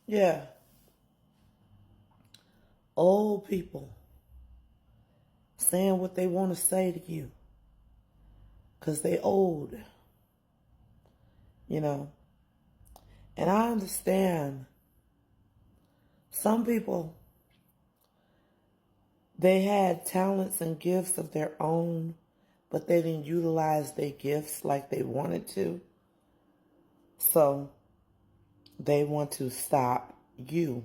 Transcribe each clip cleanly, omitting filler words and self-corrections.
Yeah, old people saying what they want to say to you because they old, you know. And I understand some people, they had talents and gifts of their own, but they didn't utilize their gifts like they wanted to. So they want to stop you.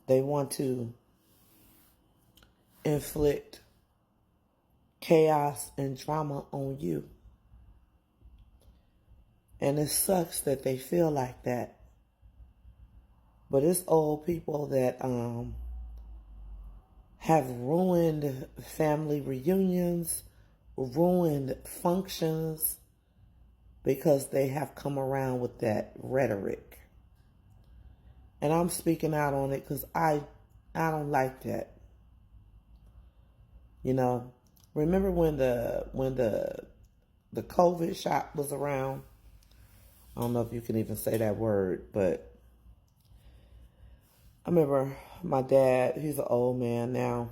They want to inflict chaos and drama on you. And it sucks that they feel like that. But it's old people that have ruined family reunions, ruined functions because they have come around with that rhetoric. And I'm speaking out on it because I don't like that. You know, remember when the COVID shot was around? I don't know if you can even say that word, but I remember my dad, he's an old man now,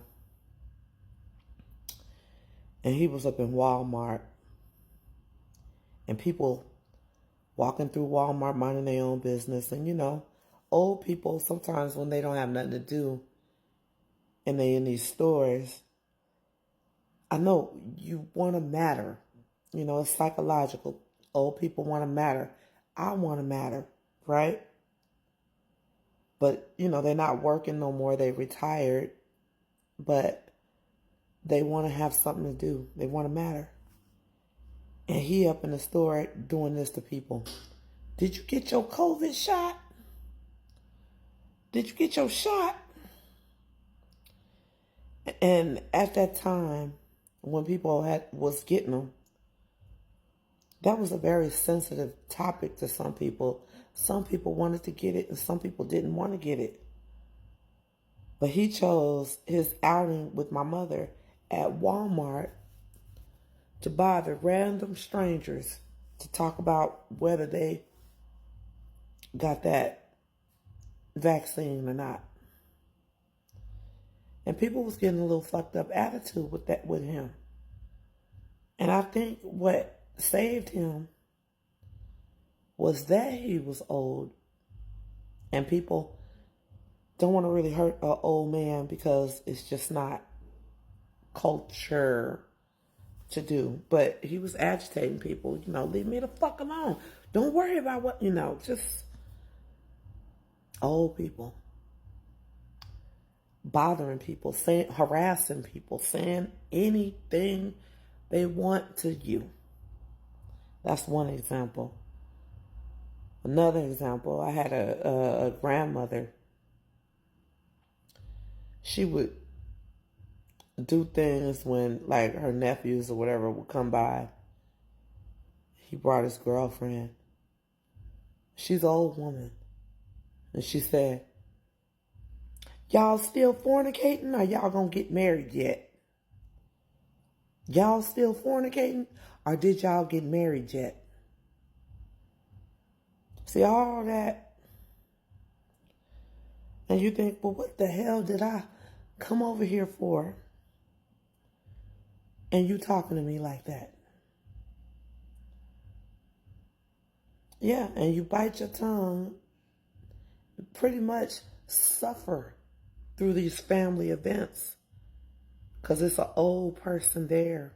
and he was up in Walmart, and people walking through Walmart minding their own business. And you know, old people sometimes when they don't have nothing to do and they in these stores, I know you want to matter. You know, it's psychological. Old people want to matter. I want to matter, right? But, you know, they're not working no more. They retired, but they want to have something to do. They want to matter. And he up in the store doing this to people. Did you get your COVID shot? Did you get your shot? And at that time, when people was getting them, that was a very sensitive topic to some people. Some people wanted to get it and some people didn't want to get it. But he chose his outing with my mother at Walmart to bother random strangers to talk about whether they got that vaccine or not. And people was getting a little fucked up attitude with him. And I think what saved him was that he was old. And people don't want to really hurt an old man because it's just not culture to do. But he was agitating people, you know, leave me the fuck alone. Don't worry about what, you know, just old people bothering people, saying, harassing people, saying anything they want to you. That's one example. Another example, I had a grandmother. She would do things when, like, her nephews or whatever would come by. He brought his girlfriend. She's an old woman. And she said, y'all still fornicating or y'all gonna get married yet? Y'all still fornicating or did y'all get married yet? See, all that. And you think, well, what the hell did I come over here for? And you talking to me like that. Yeah, and you bite your tongue, pretty much suffer through these family events. Because it's an old person there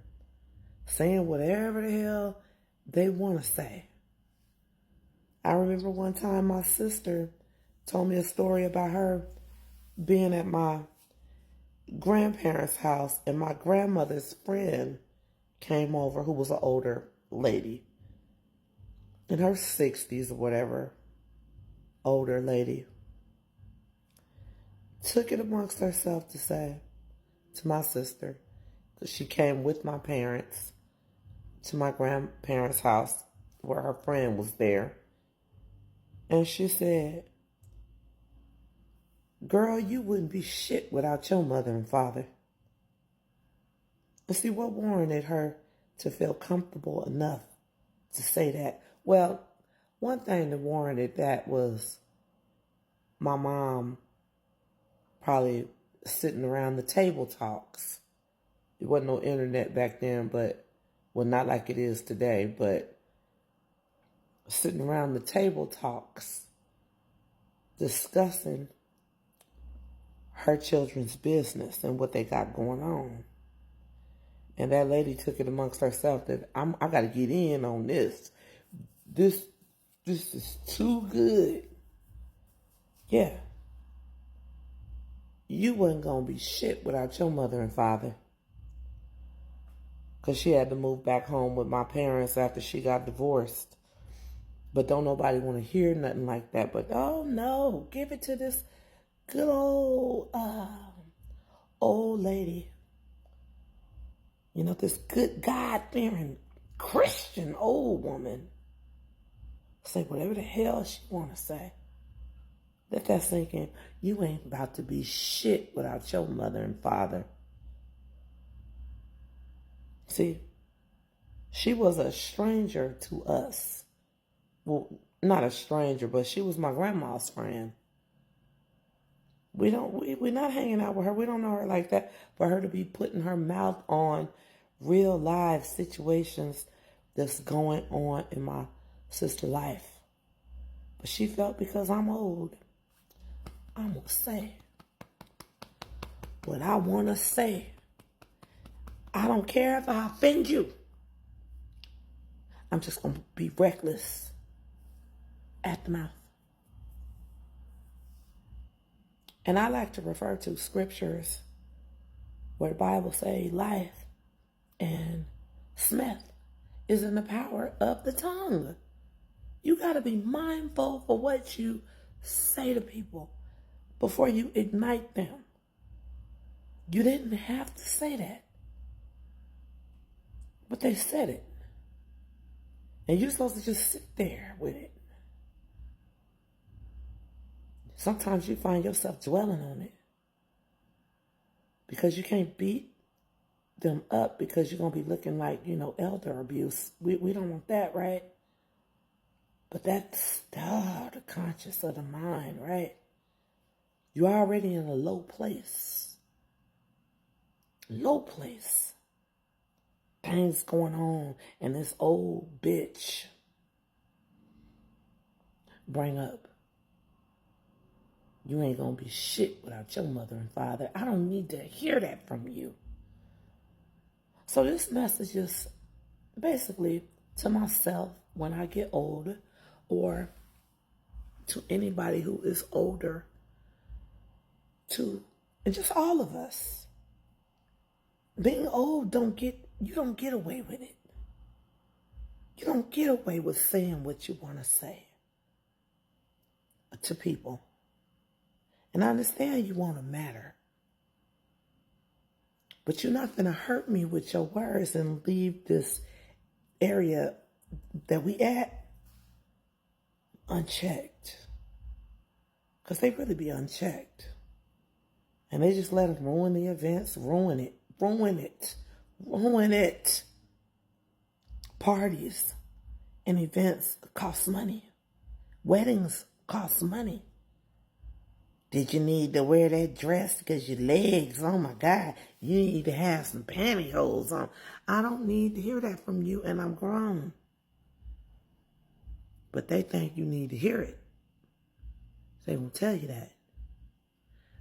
saying whatever the hell they want to say. I remember one time my sister told me a story about her being at my grandparents' house and my grandmother's friend came over who was an older lady in her 60s or whatever, older lady, took it amongst herself to say to my sister, because she came with my parents to my grandparents' house where her friend was there. And she said, girl, you wouldn't be shit without your mother and father. And see, what warranted her to feel comfortable enough to say that? Well, one thing that warranted that was my mom probably sitting around the table talks. It wasn't no internet back then, but, well, not like it is today, but sitting around the table talks, discussing her children's business and what they got going on. And that lady took it amongst herself that I got to get in on this. This is too good. Yeah. You wasn't going to be shit without your mother and father. Because she had to move back home with my parents after she got divorced. But don't nobody want to hear nothing like that. But, oh, no, give it to this good old lady. You know, this good God-fearing Christian old woman. Say whatever the hell she want to say. Let that sink in. You ain't about to be shit without your mother and father. See, she was a stranger to us. Well, not a stranger, but she was my grandma's friend. We're not hanging out with her. We don't know her like that. For her to be putting her mouth on real live situations that's going on in my sister's life. But she felt because I'm old, I'm going to say what I want to say. I don't care if I offend you. I'm just going to be reckless at the mouth. And I like to refer to scriptures where the Bible says life and Smith is in the power of the tongue. You got to be mindful for what you say to people before you ignite them. You didn't have to say that, but they said it. And you're supposed to just sit there with it. Sometimes you find yourself dwelling on it because you can't beat them up because you're going to be looking like, elder abuse. We don't want that, right? But that's the conscience of the mind, right? You're already in a low place. Low place. Things going on, and this old bitch bring up, you ain't going to be shit without your mother and father. I don't need to hear that from you. So this message is basically to myself when I get older, or to anybody who is older, and just all of us. Being old, you don't get away with it. You don't get away with saying what you want to say to people. And I understand you want to matter. But you're not going to hurt me with your words and leave this area that we at unchecked. Because they really be unchecked. And they just let them ruin the events, ruin it. Parties and events cost money. Weddings cost money. Did you need to wear that dress because your legs, oh my God, you need to have some pantyhose on. I don't need to hear that from you, and I'm grown. But they think you need to hear it. They won't tell you that.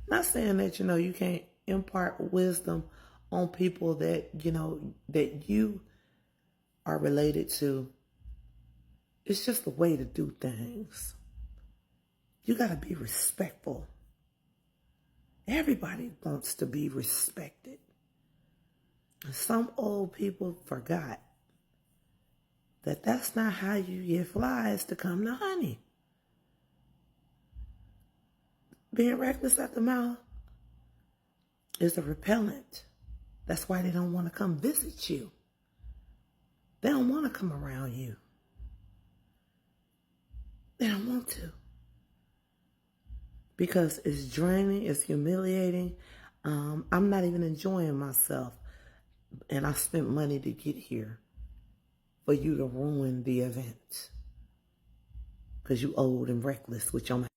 Not saying that, you can't impart wisdom on people that, that you are related to. It's just a way to do things. You got to be respectful. Everybody wants to be respected. Some old people forgot that that's not how you get flies to come to honey. Being reckless at the mouth is a repellent. That's why they don't want to come visit you. They don't want to come around you. They don't want to. Because it's draining, it's humiliating. I'm not even enjoying myself. And I spent money to get here for you to ruin the event. Because you old and reckless with your